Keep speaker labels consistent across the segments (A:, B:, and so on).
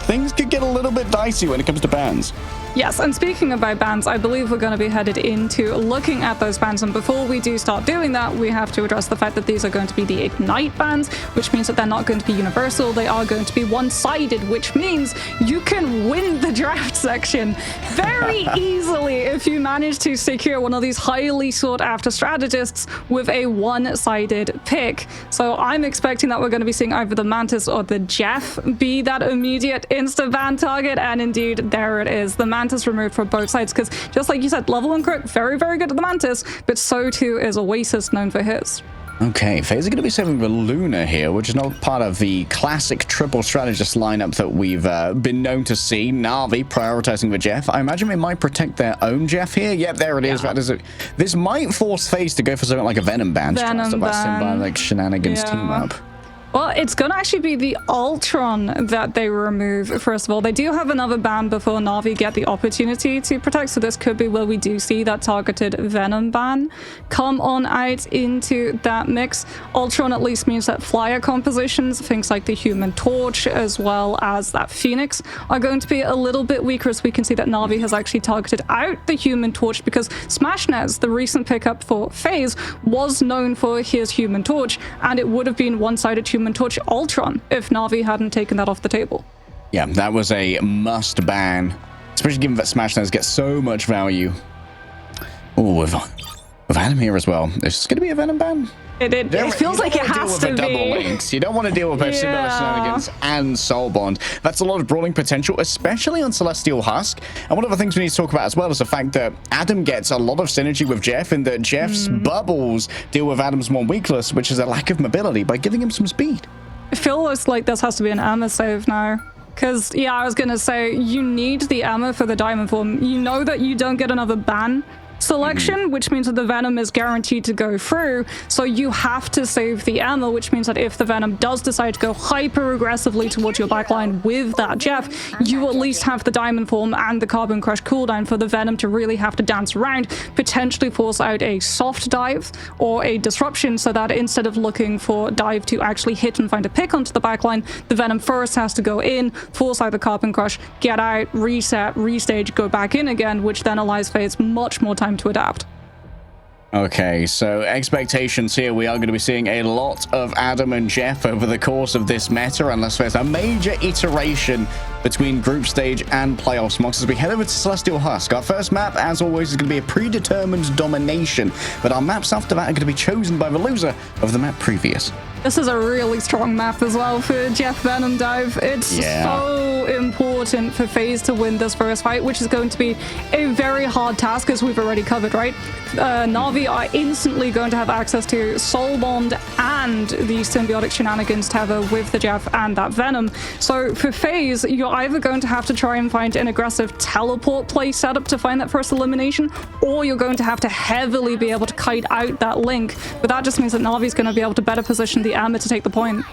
A: things could get a little bit dicey when it comes to bans.
B: Yes, and speaking about bans, I believe we're going to be headed into looking at those bans, and before we do start doing that, we have to address the fact that these are going to be the Ignite bans, which means that they're not going to be universal, they are going to be one-sided, which means you can win the draft section very easily if you manage to secure one of these highly sought-after strategists with a one-sided pick. So I'm expecting that we're going to be seeing either the Mantis or the Jeff be that immediate insta-ban target, and indeed, there it is. The Mantis removed from both sides, because just like you said, level 1 Crook, very, very good at the Mantis, but so too is Oasis, known for his.
A: Okay, FaZe are going to be saving the Luna here, which is not part of the classic triple strategist lineup that we've been known to see. Na'Vi prioritizing the Jeff. I imagine they might protect their own Jeff here. Yep, there it is.
B: Yeah.
A: That is it. This might force FaZe to go for something like a Venom ban.
B: Venom ban.
A: By like Shenanigans team up.
B: Well, it's going to actually be the Ultron that they remove, first of all. They do have another ban before Na'Vi get the opportunity to protect, so this could be where we do see that targeted Venom ban come on out into that mix. Ultron at least means that flyer compositions, things like the Human Torch as well as that Phoenix, are going to be a little bit weaker, as we can see that Na'Vi has actually targeted out the Human Torch, because Smashnez, the recent pickup for FaZe, was known for his Human Torch, and it would have been one-sided Human Torch Ultron if Na'Vi hadn't taken that off the table.
A: Yeah, that was a must ban, especially given that Smashnez gets so much value. Oh, with Venom here as well. Is this going to be a Venom ban?
B: It feels like it has to be.
A: Double links. You don't want to deal with both Similar Shenanigans and Soul Bond. That's a lot of brawling potential, especially on Celestial Husk. And one of the things we need to talk about as well is the fact that Adam gets a lot of synergy with Jeff, in that Jeff's bubbles deal with Adam's one weakness, which is a lack of mobility, by giving him some speed.
B: I feel like this has to be an Emma save now. Because, yeah, I was going to say, you need the Emma for the Diamond Form. You know that you don't get another ban selection, which means that the Venom is guaranteed to go through, so you have to save the ammo, which means that if the Venom does decide to go hyper aggressively towards your backline with that Jeff, you at least have the Diamond Form and the Carbon Crush cooldown for the Venom to really have to dance around, potentially force out a soft dive or a disruption, so that instead of looking for dive to actually hit and find a pick onto the backline, the Venom first has to go in, force out the Carbon Crush, get out, reset, restage, go back in again, which then allows FaZe much more time to adapt.
A: Okay, so expectations here, we are going to be seeing a lot of Adam and Jeff over the course of this meta, unless there's a major iteration between group stage and playoffs mocks as we head over to Celestial Husk. Our first map, as always, is going to be a predetermined domination, but our maps after that are going to be chosen by the loser of the map previous.
B: This is a really strong map as well for Jeff Venom Dive. It's so important for FaZe to win this first fight, which is going to be a very hard task, as we've already covered, right? Na'Vi are instantly going to have access to Soul Bond and the Symbiotic Shenanigans tether with the Jeff and that Venom. So for FaZe, you're either going to have to try and find an aggressive teleport play setup to find that first elimination, or you're going to have to heavily be able to kite out that link. But that just means that Na'Vi's going to be able to better position the Amber to take the point.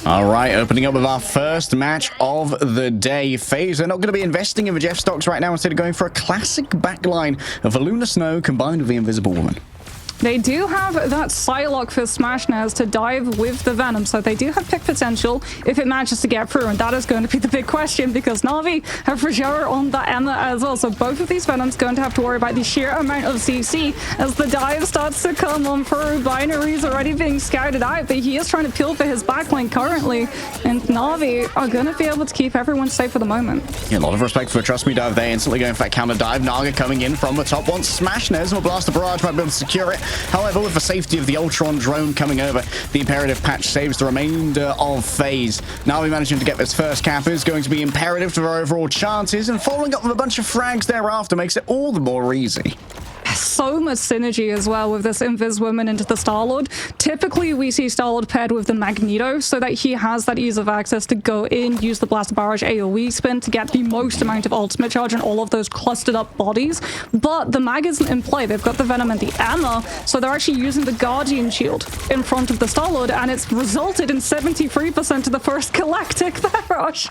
A: All right, opening up with our first match of the day. FaZe are not going to be investing in the Jeff stocks right now, instead of going for a classic backline of the Lunar Snow combined with the Invisible Woman.
B: They do have that Psylocke for Smashnez to dive with the Venom, so they do have pick potential if it manages to get through, and that is going to be the big question, because Na'Vi have for sure on the Emma as well, so both of these Venoms going to have to worry about the sheer amount of CC as the dive starts to come on through. Binary's already being scouted out, but he is trying to peel for his backline currently, and Na'Vi are going to be able to keep everyone safe for the moment.
A: Yeah, a lot of respect for a Trust Me dive there, instantly going for that counter dive. Naga coming in from the top once Smashnez will blast the barrage, might be able to secure it. However, with the safety of the Ultron drone coming over, the imperative patch saves the remainder of FaZe. Now we managing to get this first cap is going to be imperative to their overall chances, and following up with a bunch of frags thereafter makes it all the more easy.
B: So much synergy as well with this Invis Woman into the Star-Lord. Typically, we see Star-Lord paired with the Magneto so that he has that ease of access to go in, use the Blast Barrage AoE spin to get the most amount of ultimate charge and all of those clustered up bodies. But the Mag isn't in play. They've got the Venom and the Emma, so they're actually using the Guardian Shield in front of the Star-Lord, and it's resulted in 73% of the first Galactic barrage.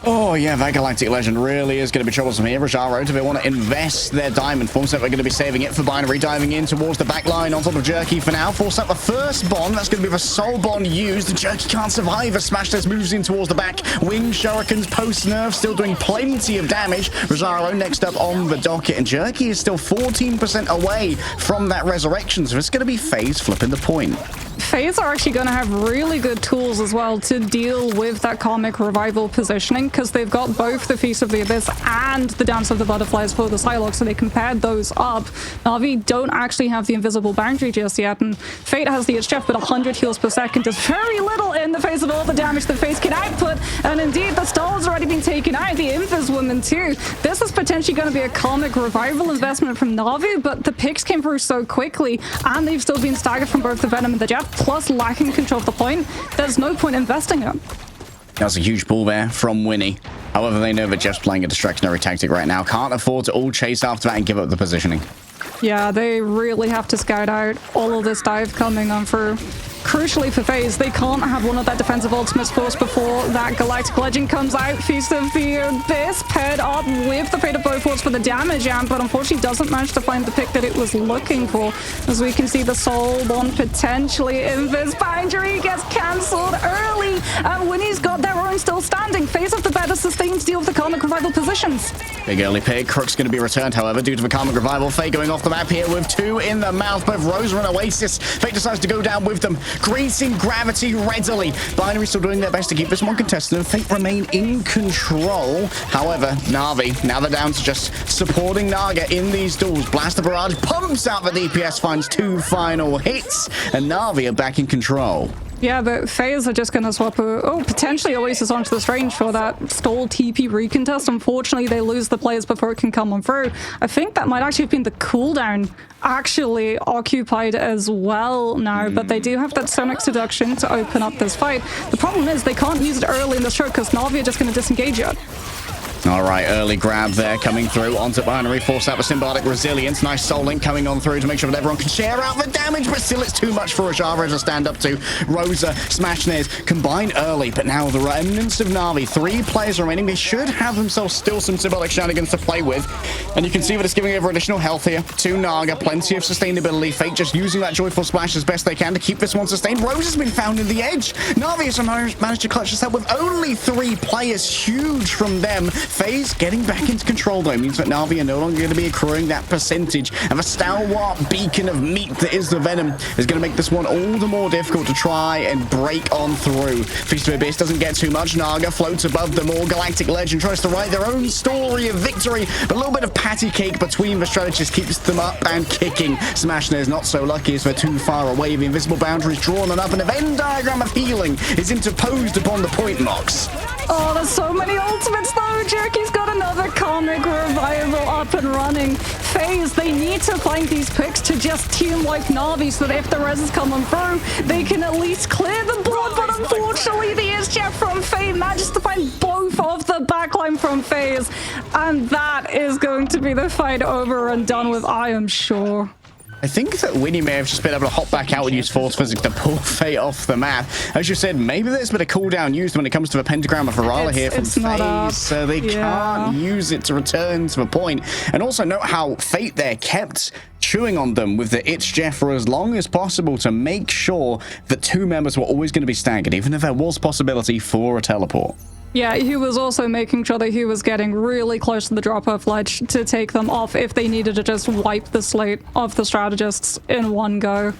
A: Oh, yeah, that Galactic Legend really is going to be troublesome here. Rajaro, do they want to invest their diamond? Forcenet, we're going to be saving it for Binary, diving in towards the back line on top of Jerky for now. Forcenet, the first bond, that's going to be the sole bond used. Jerky can't survive as Smashness moves in towards the back. Wing Shurikens post-nerf, still doing plenty of damage. Rajaro next up on the docket, and Jerky is still 14% away from that resurrection, so it's going to be FaZe flipping the point.
B: FaZe are actually going to have really good tools as well to deal with that Karmic Revival positioning, because they've got both the Feast of the Abyss and the Dance of the Butterflies for the Psylocke, so they can pair those up. Na'Vi don't actually have the invisible boundary just yet, and Fate has the HF, but 100 heals per second does very little in the face of all the damage that FaZe can output, and indeed the Stall's already been taken out, the Invis woman too. This is potentially going to be a Karmic Revival investment from Na'Vi, but the picks came through so quickly, and they've still been staggered from both the Venom and the Jet, plus lacking control of the point. There's no point investing it.
A: That's a huge pull there from Winnie. However, they know they're just playing a distractionary tactic right now. Can't afford to all chase after that and give up the positioning.
B: Yeah, they really have to scout out all of this dive coming on through. Crucially for FaZe, they can't have one of that defensive ultimates forced before that Galactic Legend comes out. Feast of the Abyss paired up with the Fate of Bofors for the damage amp, but unfortunately doesn't manage to find the pick that it was looking for. As we can see, the Soul one potentially Invis boundary gets cancelled early, and Winnie's got their own still standing. FaZe have the better sustained to deal with the Karmic Revival positions.
A: Big early pick. Crook's going to be returned, however, due to the Karmic Revival. Fate going off the map here with 2 in the mouth. Both Rosa and Oasis. Fate decides to go down with them. Greasing gravity readily. Binary still doing their best to keep this one contested, and Fate remain in control. However, Na'Vi, now they're down to just supporting Naga in these duels. Blast the Barrage, pumps out the DPS, finds 2 final hits, and Na'Vi are back in control.
B: Yeah, but FaZe are just going to swap potentially Oasis onto this range for that stall TP recontest. Unfortunately, they lose the players before it can come on through. I think that might actually have been the cooldown actually occupied as well now, but they do have that Sonic Seduction to open up this fight. The problem is they can't use it early in the stroke because Na'Vi are just going to disengage it.
A: All right, early grab there coming through onto Binary, force out the Symbiotic Resilience. Nice Soul Link coming on through to make sure that everyone can share out the damage, but still it's too much for Rajaro to stand up to. Rosa, Smashness combine early, but now the remnants of Na'Vi, 3 players remaining. They should have themselves still some Symbolic shenanigans to play with, and you can see that it's giving over additional health here to Naga. Plenty of sustainability. Fate just using that Joyful Splash as best they can to keep this one sustained. Rosa's been found in the edge. Na'Vi has managed to clutch this up with only 3 players. Huge from them. FaZe getting back into control, though, means that Na'Vi are no longer going to be accruing that percentage, and the stalwart beacon of meat that is the Venom is going to make this one all the more difficult to try and break on through. Feast of Abyss doesn't get too much. Naga floats above them all. Galactic Legend tries to write their own story of victory, but a little bit of patty cake between the strategists keeps them up and kicking. Smashner is not so lucky as they're too far away. The invisible boundary is drawn on up, and a Venn diagram of healing is interposed upon the point, Mox.
B: Oh, there's so many ultimates though. Jerky's got another Karmic Revival up and running. FaZe, they need to find these picks to just team wipe Na'Vi so that if the res is coming through, they can at least clear the board. But unfortunately, the Isjef from FaZe manages to find both of the backline from FaZe. And that is going to be the fight over and done with, I am sure.
A: I think that Winnie may have just been able to hop back out and use Force Physics to pull Fate off the map. As you said, maybe there's been a cooldown used when it comes to the Pentagram of Varala here from FaZe, so they can't use it to return to the point. And also note how Fate there kept chewing on them with the Itch Jeff for as long as possible to make sure that 2 members were always going to be staggered, even if there was possibility for a teleport.
B: Yeah, he was also making sure that he was getting really close to the drop-off ledge to take them off if they needed to just wipe the slate of the strategists in one go.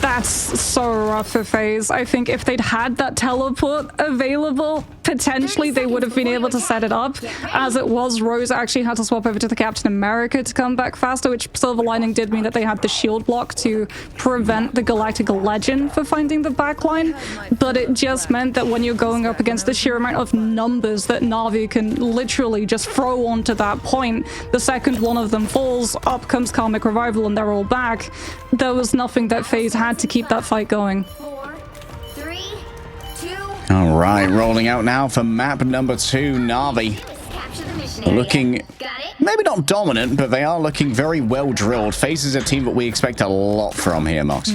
B: That's so rough for FaZe. I think if they'd had that teleport available, potentially they would have been able to set it up. As it was, Rose actually had to swap over to the Captain America to come back faster, which Silver Lining did mean that they had the shield block to prevent the Galactic Legend for finding the backline. But it just meant that when you're going up against the sheer amount of numbers that Na'Vi can literally just throw onto that point, the second one of them falls, up comes Karmic Revival and they're all back. There was nothing that FaZe had to keep that fight going.
C: 4, 3, 2.
A: All right, rolling out now for map number 2, Na'Vi. Looking maybe not dominant, but they are looking very well drilled. FaZe is a team that we expect a lot from here, Mox.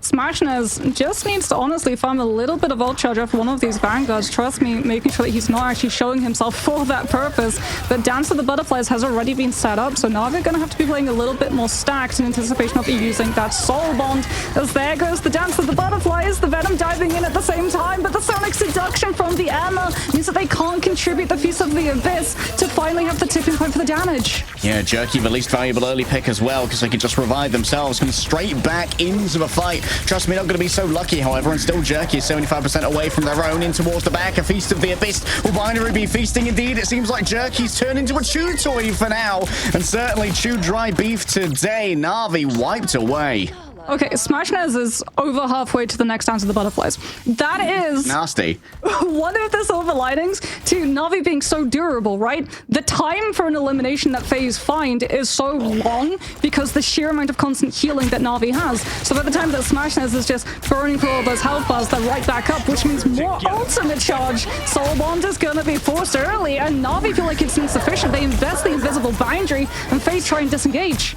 B: Smashness just needs to honestly farm a little bit of ult charge off one of these vanguards. Trust me, making sure that he's not actually showing himself for that purpose. But Dance of the Butterflies has already been set up, so now they're going to have to be playing a little bit more stacked in anticipation of using that Soul Bond. As there goes the Dance of the Butterflies, the Venom diving in at the same time, but the Sonic Seduction from the EMEA means that they can't contribute the Feast of the Abyss to finally have the tipping point for the damage.
A: Yeah, Jerky, the least valuable early pick as well, because they can just revive themselves, come straight back into the fight. Trust me, not going to be so lucky, however, and still Jerky is 75% away from their own in towards the back. A Feast of the Abyss. Will Binary be feasting indeed? It seems like Jerky's turned into a chew toy for now, and certainly chewed dry beef today. Na'Vi wiped away.
B: Okay, Smashness is over halfway to the next Dance of the Butterflies. That is
A: nasty.
B: One of the silver linings to Na'Vi being so durable, right? The time for an elimination that FaZe find is so long because the sheer amount of constant healing that Na'Vi has. So by the time that Smashness is just burning through all those health bars, they're right back up, which means more ultimate charge. Soul Bond is gonna be forced early, and Na'Vi feel like it's insufficient. They invest the invisible boundary, and FaZe try and disengage.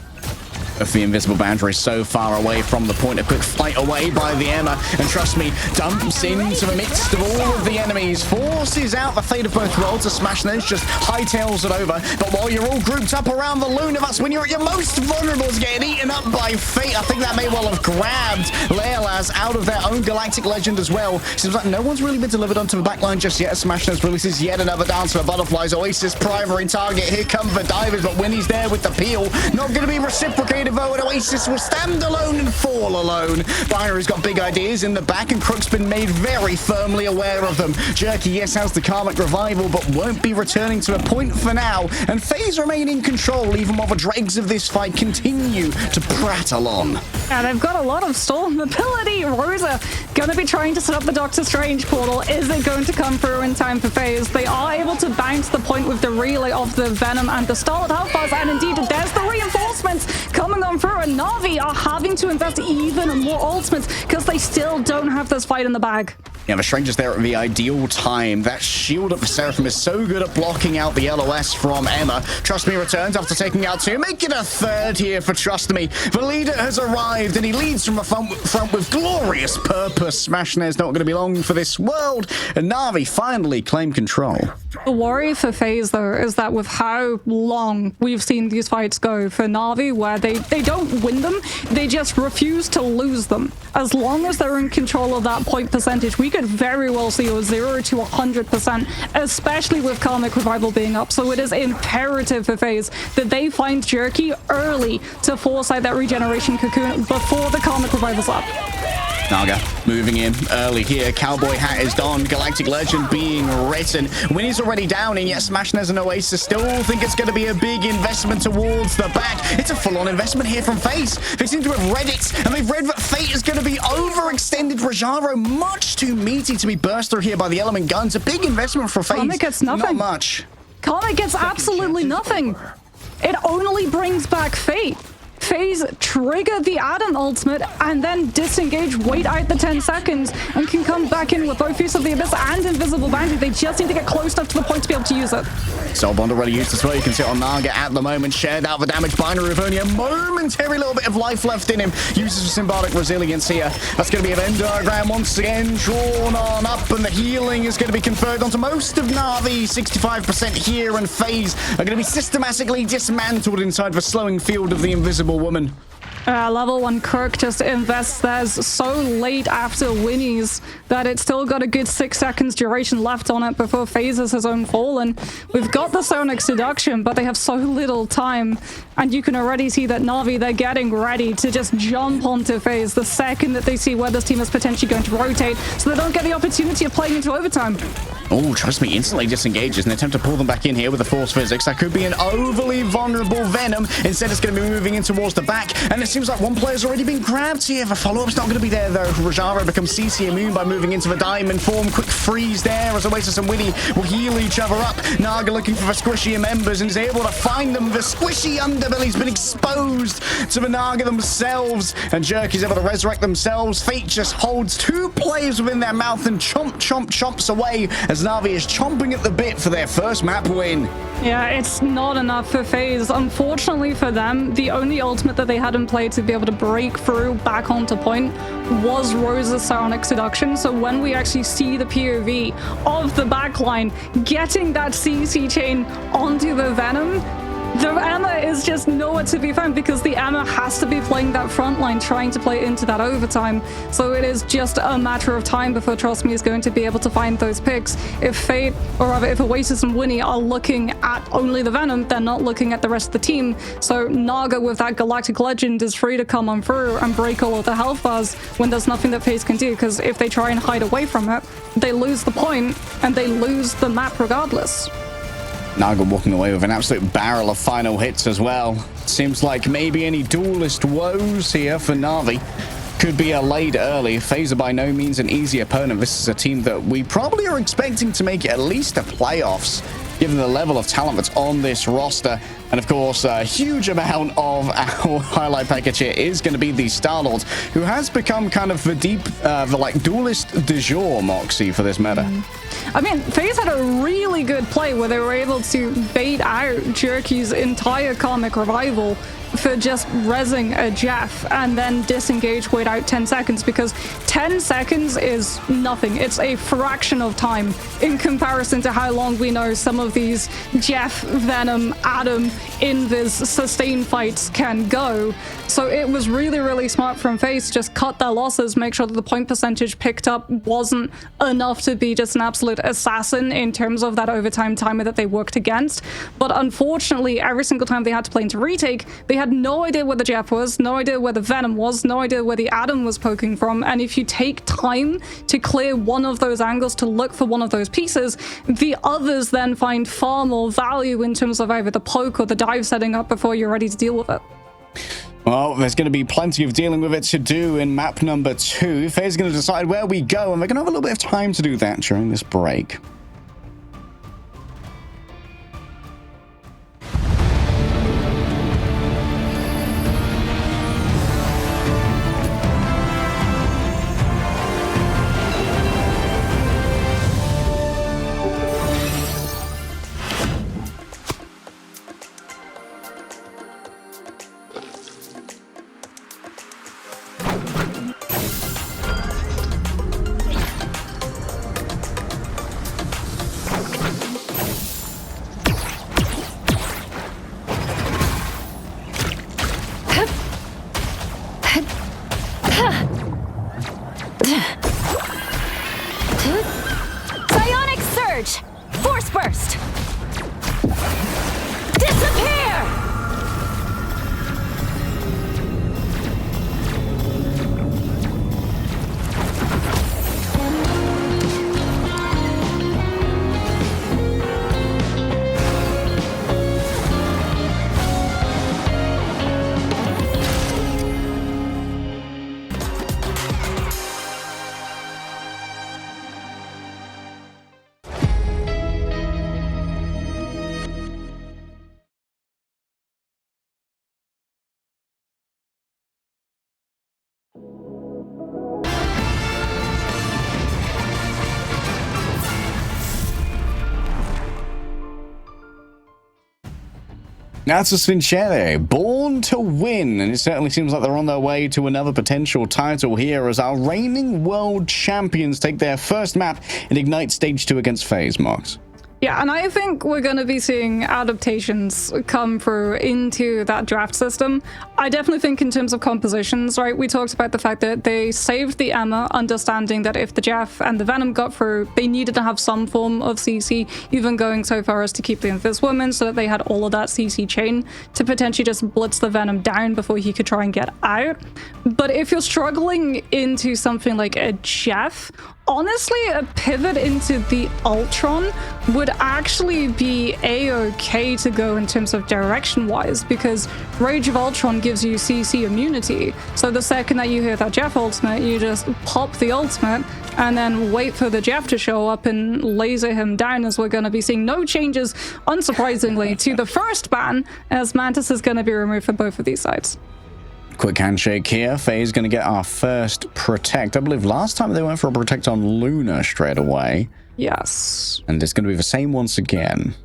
A: If the invisible boundary is so far away from the point, a quick flight away by the EMEA, and trust me, dumps into the midst of all of the enemies, forces out the fate of both worlds. A Smashness just hightails it over. But while you're all grouped up around the Luna, that's when you're at your most vulnerable to getting eaten up by fate. I think that may well have grabbed Leolaz out of their own Galactic Legend as well. Seems like no one's really been delivered onto the backline just yet. Smashness releases yet another Dance for Butterflies. Oasis primary target. Here come the divers, but when he's there with the peel, not going to be reciprocated. And Oasis will stand alone and fall alone. Binary's got big ideas in the back, and Crook's been made very firmly aware of them. Jerky, yes, has the Karmic Revival, but won't be returning to a point for now. And FaZe remain in control, even while the dregs of this fight continue to prattle on.
B: Yeah, they've got a lot of storm ability. Rosa gonna be trying to set up the Doctor Strange portal. Is it going to come through in time for FaZe? They are able to bounce the point with the relay of the Venom and the Starlit Health Bars, and indeed, there's the reinforcements coming on through, and Na'Vi are having to invest even more ultimates because they still don't have this fight in the bag.
A: Yeah, the Stranger's there at the ideal time. That shield of the Seraphim is so good at blocking out the LOS from EMEA. Trust Me returns after taking out two. Make it a third here for Trust Me. The leader has arrived, and he leads from the front with glorious purpose. Smashness not going to be long for this world, and Na'Vi finally claim control.
B: The worry for FaZe, though, is that with how long we've seen these fights go for Na'Vi, where they don't win them, they just refuse to lose them. As long as they're in control of that point percentage, we could very well see a 0 to 100%, especially with Karmic Revival being up. So it is imperative for FaZe that they find Jerky early to force out that regeneration cocoon before the Karmic Revival's up.
A: Naga moving in early here. Cowboy hat is donned. Galactic Legend being written. Winnie's already down, and yet Smashness and Oasis still think it's going to be a big investment towards the back. It's a full-on investment here from FaZe. They seem to have read it, and they've read that Fate is going to be overextended. Rajaro much too meaty to be burst through here by the element guns. A big investment for FaZe.
B: Karmic gets nothing.
A: Not much.
B: Karmic gets absolutely nothing. It only brings back Fate. FaZe trigger the Adam ultimate and then disengage, wait out the 10 seconds, and can come back in with both Feast of the Abyss and Invisible Boundary. They just need to get close enough to the point to be able to use it.
A: Soul Bond already used as well. You can see it on Naga at the moment. Shared out the damage. Binary with only a momentary little bit of life left in him. Uses symbolic resilience here. That's going to be a Venn diagram once again drawn on up, and the healing is going to be conferred onto most of Na'Vi. 65% here, and FaZe are going to be systematically dismantled inside the slowing field of the Invisible Woman.
B: Level 1 Kirk just invests theirs so late after Winnie's that it's still got a good 6 seconds duration left on it before phases his own fall. And we've got the Sonic Seduction, but they have so little time. And you can already see that Na'Vi, they're getting ready to just jump onto FaZe the second that they see where this team is potentially going to rotate, so they don't get the opportunity of playing into overtime.
A: Oh, trust me, instantly disengages in an attempt to pull them back in here with the Force Physics. That could be an overly vulnerable Venom. Instead, it's going to be moving in towards the back, and it seems like one player's already been grabbed here. The follow-up's not going to be there, though. Rajaro becomes CC immune by moving into the Diamond form. Quick freeze there as Oasis and Winnie will heal each other up. Naga looking for the squishy members and is able to find them. The squishy underbelly's been exposed to the Naga themselves, and Jerk is able to resurrect themselves. Fate just holds two players within their mouth and chomps away as as Na'Vi is chomping at the bit for their first map win.
B: Yeah, it's not enough for FaZe. Unfortunately for them, the only ultimate that they had in play to be able to break through back onto point was Rose's Psionic Seduction. So when we actually see the POV of the backline getting that CC chain onto the Venom, the EMEA is just nowhere to be found because the EMEA has to be playing that front line, trying to play into that overtime. So it is just a matter of time before Trust Me is going to be able to find those picks. If Fate, or rather if Oasis and Winnie are looking at only the Venom, they're not looking at the rest of the team. So Naga with that Galactic Legend is free to come on through and break all of the health bars when there's nothing that FaZe can do, because if they try and hide away from it, they lose the point and they lose the map regardless.
A: Naga walking away with an absolute barrel of final hits as well. Seems like maybe any duelist woes here for Na'Vi could be allayed early. FaZe are by no means an easy opponent. This is a team that we probably are expecting to make at least the playoffs, given the level of talent that's on this roster. And of course, a huge amount of our highlight package here is going to be the Star-Lord, who has become kind of the like duelist du jour, Moxie, for this meta.
B: I mean, FaZe had a really good play where they were able to bait out Jerky's entire Karmic Revival for just rezzing a Jeff and then disengage, wait out 10 seconds, because 10 seconds is nothing. It's a fraction of time in comparison to how long we know some of these Jeff, Venom, Adam, Invis sustained fights can go. So it was really, really smart from FaZe. Just cut their losses, make sure that the point percentage picked up wasn't enough to be just an absolute assassin in terms of that overtime timer that they worked against. But unfortunately, every single time they had to play into retake, they had no idea where the Jeff was, no idea where the Venom was, no idea where the Adam was poking from. And if you take time to clear one of those angles to look for one of those pieces, the others then find far more value in terms of either the poke or the dive setting up before you're ready to deal with it.
A: Well, there's going to be plenty of dealing with it to do in map number 2. FaZe is going to decide where we go, and we're going to have a little bit of time to do that during this break.
C: Psionic Surge! Force Burst! Disappear!
A: Natus Vincere, born to win, and it certainly seems like they're on their way to another potential title here as our reigning world champions take their first map in Ignite Stage 2 against FaZe, Marks.
B: Yeah, and I think we're going to be seeing adaptations come through into that draft system. I definitely think in terms of compositions, right, we talked about the fact that they saved the EMEA, understanding that if the Jeff and the Venom got through, they needed to have some form of CC, even going so far as to keep the Invis woman so that they had all of that CC chain to potentially just blitz the Venom down before he could try and get out. But if you're struggling into something like a Jeff, honestly, a pivot into the Ultron would actually be a-okay to go in terms of direction-wise, because Rage of Ultron gives you CC immunity. So the second that you hear that Jeff ultimate, you just pop the ultimate and then wait for the Jeff to show up and laser him down, as we're going to be seeing no changes, unsurprisingly, to the first ban, as Mantis is going to be removed for both of these sides.
A: Quick handshake here. FaZe going to get our first protect. I believe last time they went for a protect on Luna straight away.
B: Yes.
A: And it's going to be the same once again.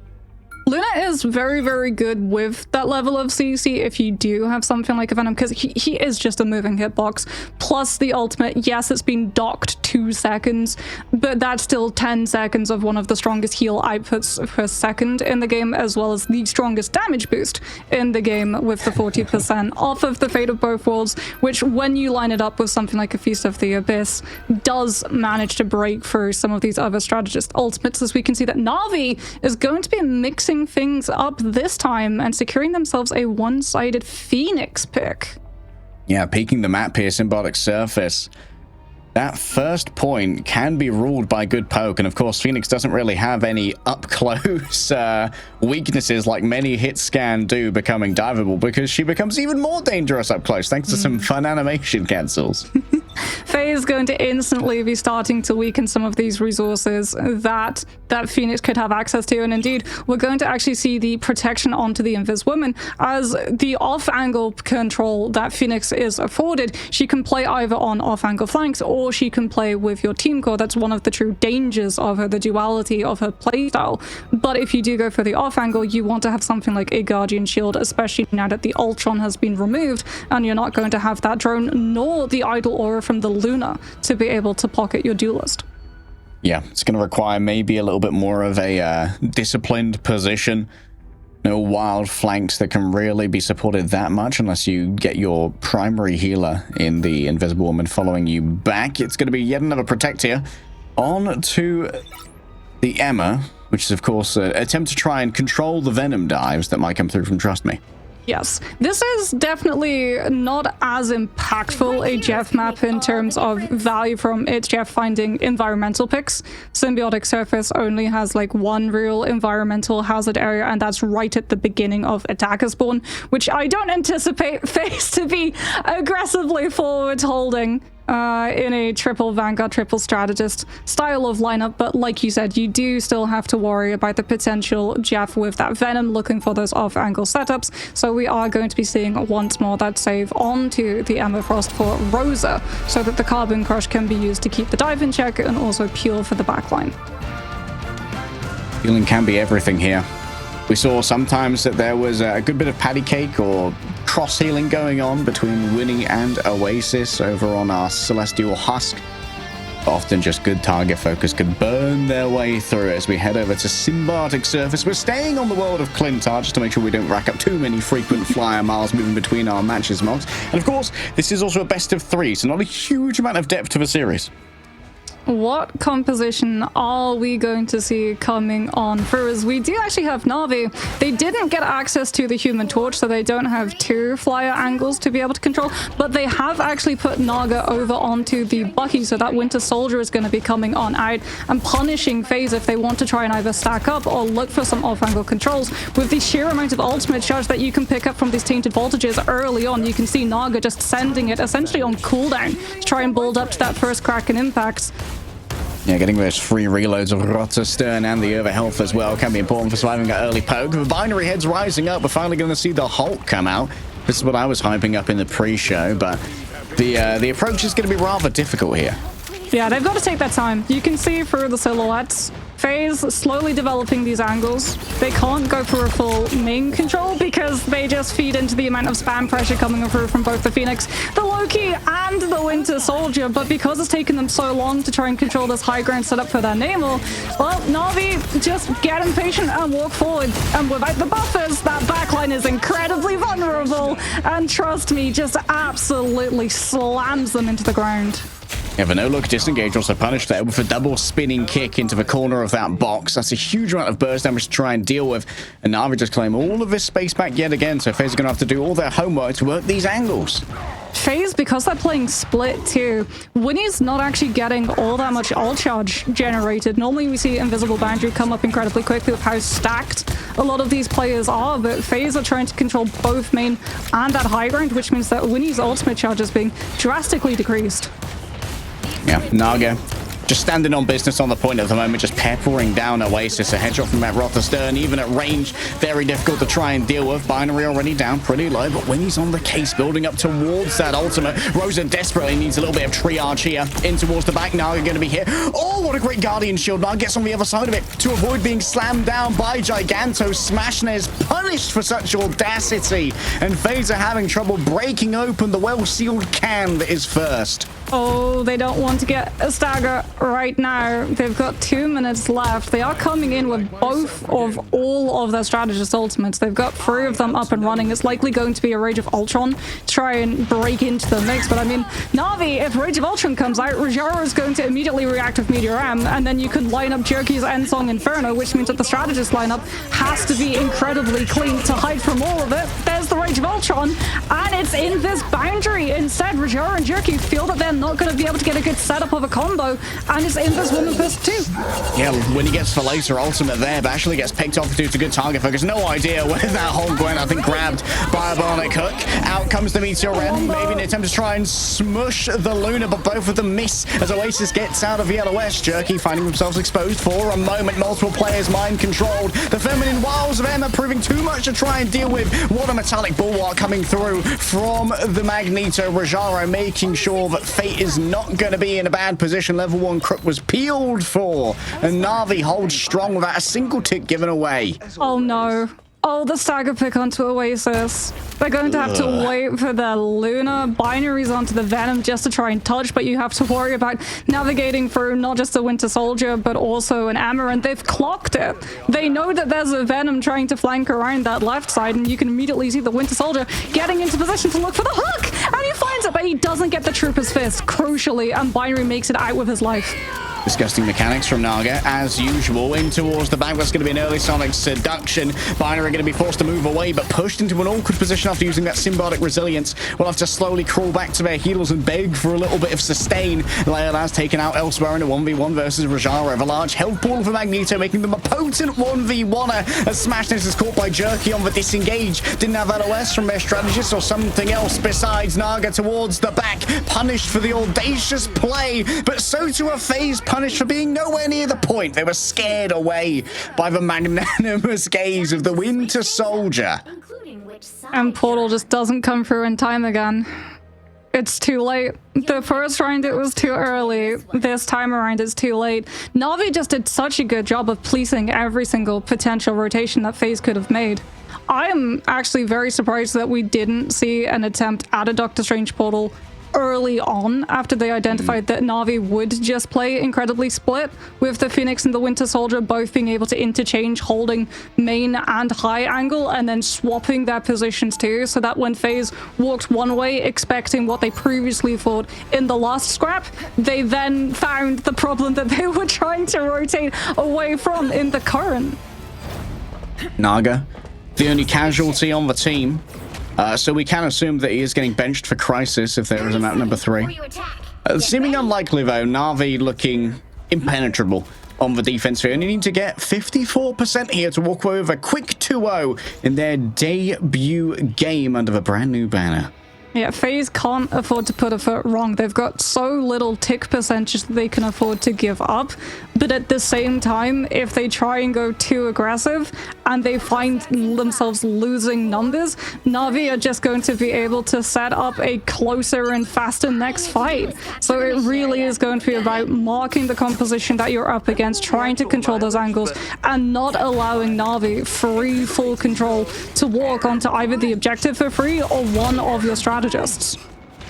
B: Luna is very, very good with that level of CC if you do have something like a Venom, because he is just a moving hitbox. Plus the ultimate, yes, it's been docked 2 seconds, but that's still 10 seconds of one of the strongest heal outputs per second in the game, as well as the strongest damage boost in the game with the 40% off of the Fate of Both Worlds, which when you line it up with something like a Feast of the Abyss, does manage to break through some of these other strategist ultimates, as we can see that Na'Vi is going to be mixing things up this time and securing themselves a one-sided Phoenix pick.
A: Yeah, peeking the map here, Symbiotic Surface. That first point can be ruled by good poke, and of course Phoenix doesn't really have any up-close weaknesses like many hit scan do, becoming diveable, because she becomes even more dangerous up close thanks to some fun animation cancels.
B: Faye is going to instantly be starting to weaken some of these resources that Phoenix could have access to, and indeed we're going to actually see the protection onto the Invis Woman as the off-angle control that Phoenix is afforded. She can play either on off-angle flanks or she can play with your team core. That's one of the true dangers of her, the duality of her playstyle. But if you do go for the off-angle, you want to have something like a Guardian Shield, especially now that the Ultron has been removed and you're not going to have that drone nor the idle aura from the Luna to be able to pocket your duelist.
A: Yeah, it's going to require maybe a little bit more of a disciplined position. No wild flanks that can really be supported that much unless you get your primary healer in the Invisible Woman following you back. It's going to be yet another protect here. On to the EMEA, which is of course an attempt to try and control the Venom dives that might come through from Trust Me.
B: Yes, this is definitely not as impactful a Jeff map in terms of value from its Jeff finding environmental picks. Symbiotic Surface only has like one real environmental hazard area, and that's right at the beginning of Attacker Spawn, which I don't anticipate FaZe to be aggressively forward holding in a triple Vanguard, triple strategist style of lineup. But like you said, you do still have to worry about the potential Jeff with that Venom looking for those off-angle setups. So we are going to be seeing once more that save onto the Ember Frost for Rosa, so that the Carbon Crush can be used to keep the dive in check and also pure for the backline.
A: Healing can be everything here. We saw sometimes that there was a good bit of patty cake or cross healing going on between Winnie and Oasis over on our Celestial Husk. Often just good target focus could burn their way through as we head over to Symbiotic Surface. We're staying on the world of Clintar just to make sure we don't rack up too many frequent flyer miles moving between our matches marks. And of course, this is also a best of 3, so not a huge amount of depth to the series.
B: What composition are we going to see coming on through? As we do actually have Na'Vi. They didn't get access to the Human Torch, so they don't have 2 flyer angles to be able to control, but they have actually put Naga over onto the Bucky, so that Winter Soldier is going to be coming on out and punishing FaZe if they want to try and either stack up or look for some off-angle controls. With the sheer amount of ultimate charge that you can pick up from these tainted voltages early on, you can see Naga just sending it essentially on cooldown to try and build up to that first Kraken impact.
A: Yeah, getting those free reloads of Rotter Stern and the overhealth as well can be important for surviving that early poke. The binary heads rising up. We're finally going to see the Hulk come out. This is what I was hyping up in the pre-show, but the approach is going to be rather difficult here.
B: Yeah, they've got to take their time. You can see through the silhouettes. FaZe slowly developing these angles. They can't go for a full main control because they just feed into the amount of spam pressure coming through from both the Phoenix, the Loki, and the Winter Soldier. But because it's taken them so long to try and control this high ground setup for their Namor, well, Na'Vi just get impatient and walk forward. And without the buffers, that backline is incredibly vulnerable. And trust me, just absolutely slams them into the ground.
A: Yeah, the no-look disengage also punished there with a double spinning kick into the corner of that box. That's a huge amount of burst damage to try and deal with. And Na'Vi just claim all of this space back yet again, so FaZe are going to have to do all their homework to work these angles.
B: FaZe, because they're playing split too, Winnie's not actually getting all that much ult charge generated. Normally we see Invisible Boundary come up incredibly quickly with how stacked a lot of these players are, but FaZe are trying to control both main and that high ground, which means that Winnie's ultimate charge is being drastically decreased.
A: Yeah, Naga just standing on business on the point at the moment, just peppering down Oasis. A headshot from Matt Rotherstern, even at range, very difficult to try and deal with. Binary already down pretty low, but when he's on the case, building up towards that ultimate, Rosa desperately needs a little bit of triage here. In towards the back, Naga going to be hit. Oh, what a great Guardian shield. Naga gets on the other side of it to avoid being slammed down by Giganto. Smashner is punished for such audacity, and FaZe are having trouble breaking open the well-sealed can that is first.
B: Oh, they don't want to get a stagger right now. They've got 2 minutes left. They are coming in with both of all of their strategist ultimates. They've got 3 of them up and running. It's likely going to be a Rage of Ultron to try and break into the mix. But I mean, Na'Vi, if Rage of Ultron comes out, Rajara is going to immediately react with Meteor M, and then you could line up Jerky's Endsong Inferno, which means that the strategist lineup has to be incredibly clean to hide from all of it. There's the Rage of Ultron, and it's in this boundary. Instead, Rajara and Jerky feel that they're not going to be able to get a good setup of a combo, and it's in this woman fist too. Yeah,
A: when he gets the laser ultimate there, but actually gets picked off due to good target focus. No idea where that whole Gwen, I think, grabbed by a bionic hook. Out comes the Meteor Red, maybe an attempt to try and smush the Luna, but both of them miss as Oasis gets out of the LOS. Jerky finding themselves exposed for a moment. Multiple players mind controlled. The feminine wiles of Emma proving too much to try and deal with. What a metallic bulwark coming through from the Magneto. Rajaro making sure that Fate is not going to be in a bad position. Level 1 Crook was peeled for, and Na'Vi holds strong without a single tick given away.
B: Oh no. Oh, the stagger pick onto Oasis. They're going to have to wait for the Luna binaries onto the Venom just to try and touch, but you have to worry about navigating through not just a Winter Soldier, but also an Amaranth. They've clocked it. They know that there's a Venom trying to flank around that left side, and you can immediately see the Winter Soldier getting into position to look for the hook, and he finds it, but he doesn't get the Trooper's Fist, crucially, and Binary makes it out with his life.
A: Disgusting mechanics from Naga, as usual. In towards the back, that's going to be an early Sonic seduction. Binary going to be forced to move away, but pushed into an awkward position after using that symbiotic resilience. Will have to slowly crawl back to their heels and beg for a little bit of sustain. Leola's taken out elsewhere in a 1v1 versus Rajara. A large health pool for Magneto, making them a potent 1v1er. As Smashness is caught by Jerky on the disengage. Didn't have LOS from their strategist or something else besides. Naga towards the back, punished for the audacious play, but so to a FaZe punished for being nowhere near the point. They were scared away by the magnanimous gaze of the Winter Soldier.
B: And Portal just doesn't come through in time again. It's too late. The first round, it was too early. This time around, it's too late. Na'Vi just did such a good job of policing every single potential rotation that FaZe could have made. I am actually very surprised that we didn't see an attempt at a Doctor Strange portal early on, after they identified that Na'Vi would just play incredibly split, with the Phoenix and the Winter Soldier both being able to interchange, holding main and high angle, and then swapping their positions too, so that when FaZe walked one way expecting what they previously thought in the last scrap, they then found the problem that they were trying to rotate away from in the current.
A: Naga, the only casualty on the team. So we can assume that he is getting benched for Crisis if there is a map number 3. Seeming unlikely though, Na'Vi looking impenetrable on the defense here. And you need to get 54% here to walk away with a quick 2-0 in their debut game under the brand new banner.
B: Yeah, FaZe can't afford to put a foot wrong. They've got so little tick percentage that they can afford to give up. But at the same time, if they try and go too aggressive and they find themselves losing numbers, Na'Vi are just going to be able to set up a closer and faster next fight. So it really is going to be about marking the composition that you're up against, trying to control those angles, and not allowing Na'Vi free, full control to walk onto either the objective for free or one of your strategists.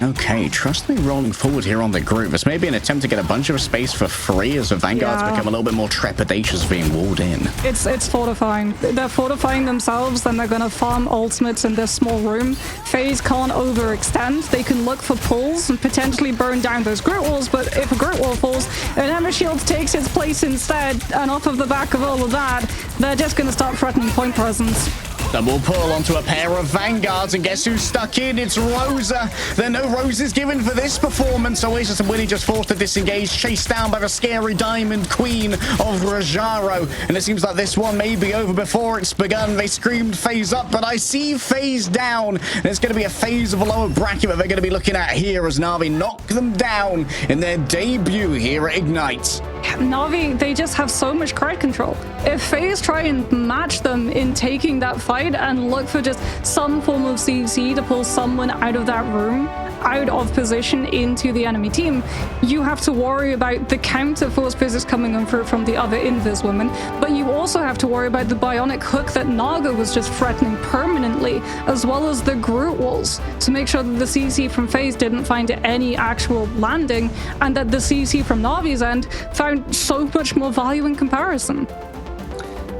A: Okay, trust me rolling forward here on the group. This may be an attempt to get a bunch of space for free as the Vanguards become a little bit more trepidatious being walled in.
B: It's fortifying. They're fortifying themselves, then they're going to farm ultimates in this small room. FaZe can't overextend. They can look for pulls and potentially burn down those Groot walls, but if a Groot wall falls, an Emma Shield takes its place instead, and off of the back of all of that, they're just going to start threatening point presence.
A: Double pull onto a pair of Vanguards, and guess who's stuck in? It's Rosa. There are no roses given for this performance. Oasis and Winnie just forced to disengage, chased down by the scary Diamond Queen of Rajaro. And it seems like this one may be over before it's begun. They screamed FaZe up, but I see FaZe down. And it's going to be a FaZe of a lower bracket that they're going to be looking at here as Na'Vi knock them down in their debut here at Ignite.
B: Na'Vi, they just have so much crowd control. If FaZe try and match them in taking that fight and look for just some form of CC to pull someone out of that room, out of position into the enemy team, you have to worry about the counter force physics coming on through from the other Invis women, but you also have to worry about the bionic hook that Naga was just threatening permanently, as well as the Groot walls, to make sure that the CC from FaZe didn't find any actual landing, and that the CC from Na'Vi's end found so much more value in comparison.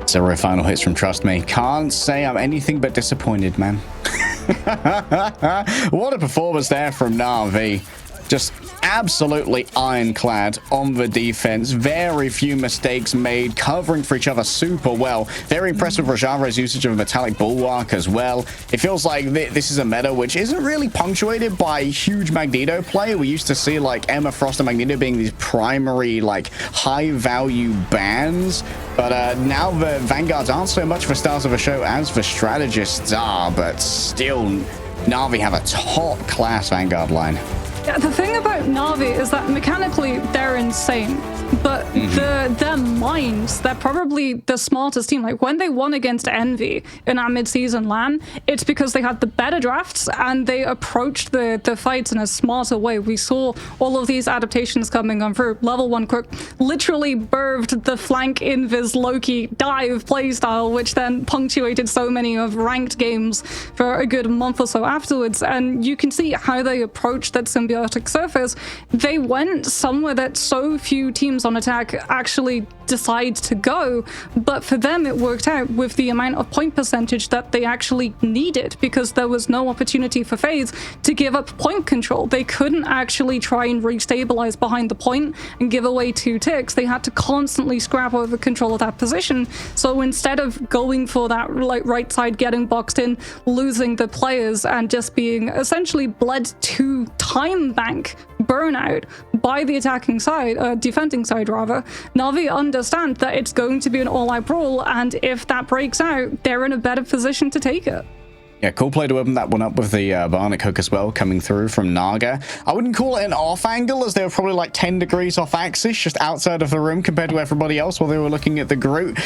A: 0 final hits from Trust Me. Can't say I'm anything but disappointed, man. What a performance there from Na'Vi. Just absolutely ironclad on the defense. Very few mistakes made, covering for each other super well. Very impressed with Rajaro's usage of a metallic bulwark as well. It feels like this is a meta which isn't really punctuated by huge Magneto play. We used to see like Emma Frost and Magneto being these primary like high value bans, but now the Vanguards aren't so much for stars of a show as the strategists are, but still Na'Vi have a top class Vanguard line.
B: Yeah, the thing about Na'Vi is that mechanically they're insane, but their minds, they're probably the smartest team. Like when they won against Envy in our mid-season LAN, it's because they had the better drafts and they approached the fights in a smarter way. We saw all of these adaptations coming on through. Level 1 Crook literally birthed the flank invis Loki dive playstyle, which then punctuated so many of ranked games for a good month or so afterwards. And you can see how they approached that symbiotic surface. They went somewhere that so few teams on attack actually decide to go, but for them it worked out with the amount of point percentage that they actually needed, because there was no opportunity for FaZe to give up point control. They couldn't actually try and restabilize behind the point and give away 2 ticks. They had to constantly scrap over control of that position. So instead of going for that like right side, getting boxed in, losing the players, and just being essentially bled to time bank burnout by the attacking side, defending side rather, Na'Vi understand that it's going to be an all-out brawl, and if that breaks out, they're in a better position to take it.
A: Yeah, cool play to open that one up with the bionic hook as well, coming through from Naga. I wouldn't call it an off angle, as they were probably like 10 degrees off axis, just outside of the room compared to everybody else while they were looking at the Groot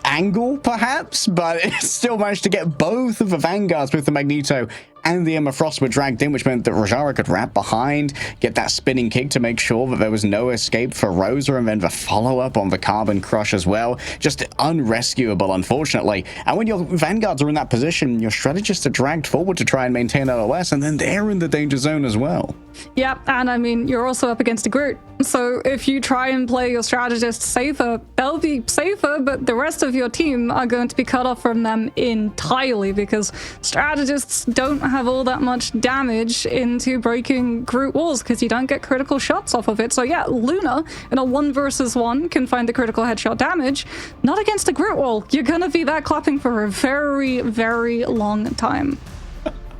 A: angle, perhaps, but it still managed to get both of the Vanguards with the Magneto and the Emma Frost were dragged in, which meant that Rajaro could wrap behind, get that spinning kick to make sure that there was no escape for Rosa, and then the follow-up on the Carbon Crush as well. Just unrescuable, unfortunately. And when your Vanguards are in that position, your strategists are dragged forward to try and maintain LOS, and then they're in the danger zone as well.
B: Yeah, and I mean, you're also up against a Groot. So if you try and play your strategists safer, they'll be safer, but the rest of your team are going to be cut off from them entirely, because strategists don't have all that much damage into breaking Groot walls, because you don't get critical shots off of it. So yeah, Luna in a 1 versus 1 can find the critical headshot damage. Not against a Groot wall. You're gonna be that clapping for a very, very long time.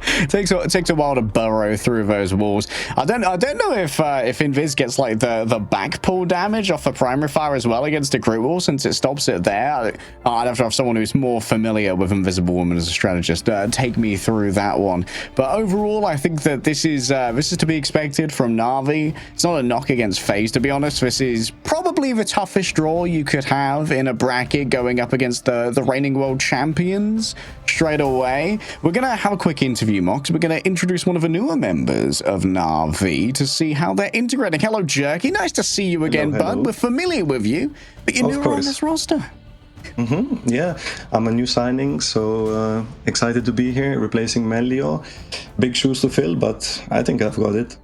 A: It takes a while to burrow through those walls. I don't know if Invis gets like the back pull damage off the primary fire as well against a Groot wall, since it stops it there. I'd have to have someone who's more familiar with Invisible Woman as a strategist take me through that one. But overall, I think that this is to be expected from Na'Vi. It's not a knock against FaZe, to be honest. This is probably the toughest draw you could have in a bracket, going up against the reigning world champions straight away. We're gonna have a quick interview, Mox. We're going to introduce one of the newer members of Na'Vi to see how they're integrating. Hello, Jerky. Nice to see you again,
D: hello.
A: Bud. We're familiar with you, but you're new on this roster.
D: Yeah, I'm a new signing, so excited to be here, replacing Melio. Big shoes to fill, but I think I've got it.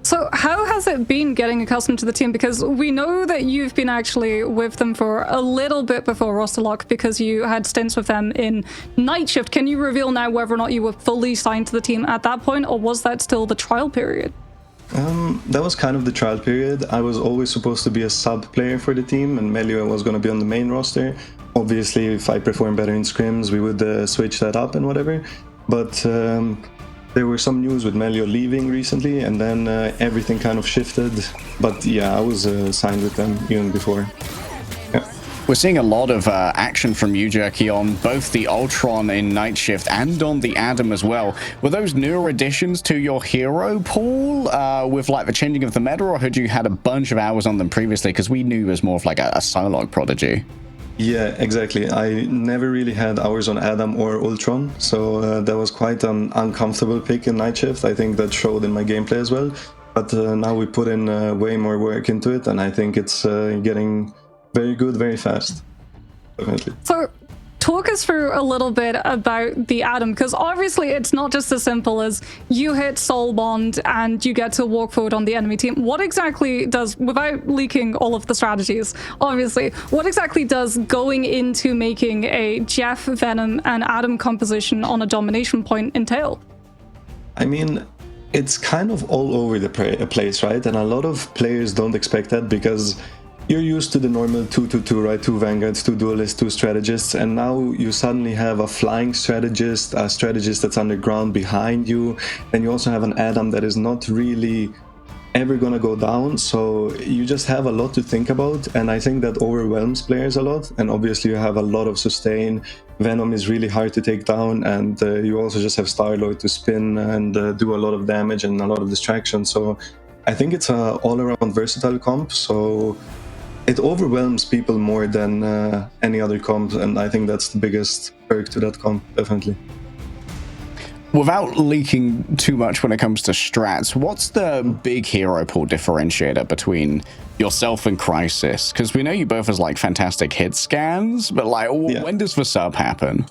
B: So how has it been getting accustomed to the team? Because we know that you've been actually with them for a little bit before roster lock, because you had stints with them in Night Shift. Can you reveal now whether or not you were fully signed to the team at that point, or was that still the trial period?
D: That was kind of the trial period. I was always supposed to be a sub player for the team, and Melio was going to be on the main roster. obviously, if I perform better in scrims, we would switch that up and whatever. But there were some news with Melio leaving recently, and then everything kind of shifted. But yeah, I was signed with them even before. Yeah.
A: We're seeing a lot of action from you, Jerky, on both the Ultron in Night Shift and on the Adam as well. Were those newer additions to your hero pool with like the changing of the meta, or had you had a bunch of hours on them previously? Because we knew it was more of like a Psylocke prodigy.
D: Yeah, exactly. I never really had hours on Adam or Ultron, so that was quite an uncomfortable pick in Night Shift. I think that showed in my gameplay as well. But now we put in way more work into it, and I think it's getting very good, very fast. Definitely.
B: So talk us through a little bit about the Adam, because obviously it's not just as simple as you hit Soul Bond and you get to walk forward on the enemy team. What exactly does, without leaking all of the strategies, obviously, what exactly does going into making a Jeff, Venom, and Adam composition on a domination point entail?
D: I mean, it's kind of all over the place, right? And a lot of players don't expect that because you're used to the normal 2-2-2, right? 2 Vanguards, 2 Duelists, 2 Strategists, and now you suddenly have a Flying Strategist, a Strategist that's underground behind you, and you also have an Adam that is not really ever gonna go down, so you just have a lot to think about, and I think that overwhelms players a lot. And obviously you have a lot of sustain. Venom is really hard to take down, and you also just have Star-Lord to spin and do a lot of damage and a lot of distraction, so I think it's a all-around versatile comp, so it overwhelms people more than any other comp, and I think that's the biggest perk to that comp, definitely.
A: Without leaking too much when it comes to strats, what's the big hero pool differentiator between yourself and Crisis? Because we know you both as like fantastic hit scans, but like when does the sub happen?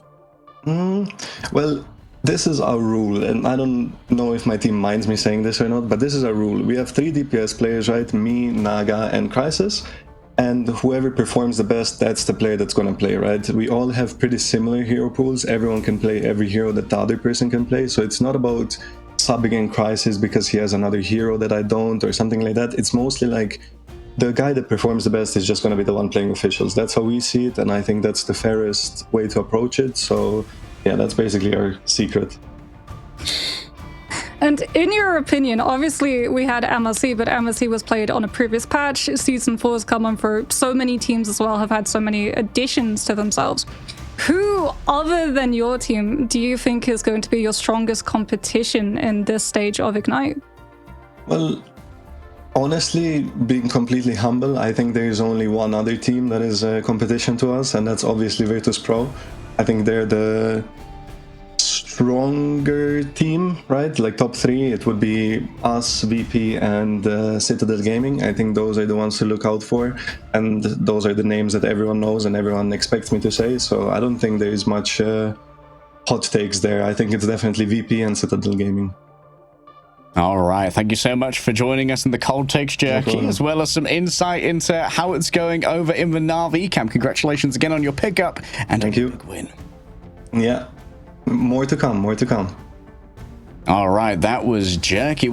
D: Well, this is our rule, and I don't know if my team minds me saying this or not, but this is our rule. We have 3 DPS players, right? Me, Naga, and Crisis. And whoever performs the best, that's the player that's going to play, right? We all have pretty similar hero pools. Everyone can play every hero that the other person can play. So it's not about subbing in Crisis because he has another hero that I don't or something like that. It's mostly like the guy that performs the best is just going to be the one playing officials. That's how we see it, and I think that's the fairest way to approach it. So yeah, that's basically our secret.
B: And in your opinion, obviously we had MLC, but MLC was played on a previous patch. Season 4 has come on for so many teams as well, have had so many additions to themselves. Who, other than your team, do you think is going to be your strongest competition in this stage of Ignite?
D: Well, honestly, being completely humble, I think there is only one other team that is a competition to us, and that's obviously Virtus Pro. I think they're the stronger team, right? Like top 3, it would be us, VP, and Citadel Gaming. I think those are the ones to look out for, and those are the names that everyone knows and everyone expects me to say, so I don't think there is much hot takes there. I think it's definitely VP and Citadel Gaming.
A: All right, thank you so much for joining us in the Cold Takes Jerky, as well as some insight into how it's going over in the Na'Vi camp. Congratulations again on your pickup and a big win.
D: Yeah. More to come, more to come.
A: All right, that was Jerky.